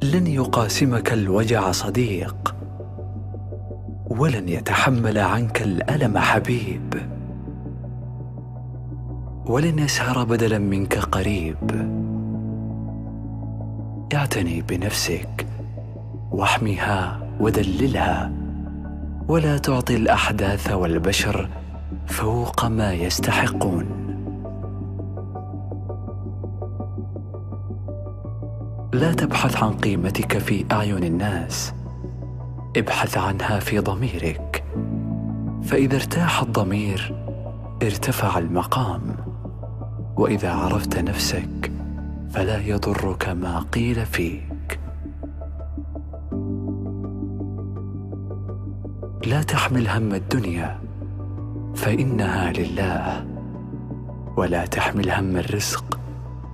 لن يقاسمك الوجع صديق، ولن يتحمل عنك الألم حبيب، ولن يسهر بدلا منك قريب. اعتني بنفسك واحمها ودللها، ولا تعطي الأحداث والبشر فوق ما يستحقون. لا تبحث عن قيمتك في أعين الناس، ابحث عنها في ضميرك، فإذا ارتاح الضمير ارتفع المقام، وإذا عرفت نفسك فلا يضرك ما قيل فيك. لا تحمل هم الدنيا فإنها لله، ولا تحمل هم الرزق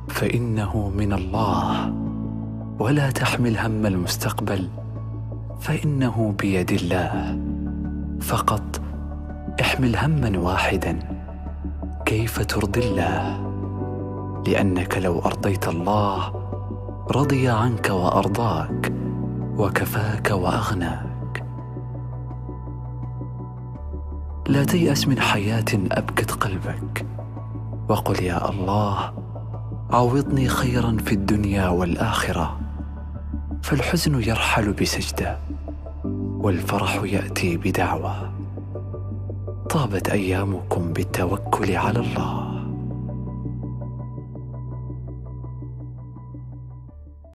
فإنه من الله، ولا تحمل هم المستقبل فإنه بيد الله. فقط احمل هما واحدا، كيف ترضي الله، لأنك لو أرضيت الله رضي عنك وأرضاك وكفاك وأغناك. لا تيأس من حياة أبكت قلبك، وقل يا الله عوضني خيرا في الدنيا والآخرة، فالحزن يرحل بسجدة والفرح يأتي بدعوة. طابت أيامكم بالتوكل على الله.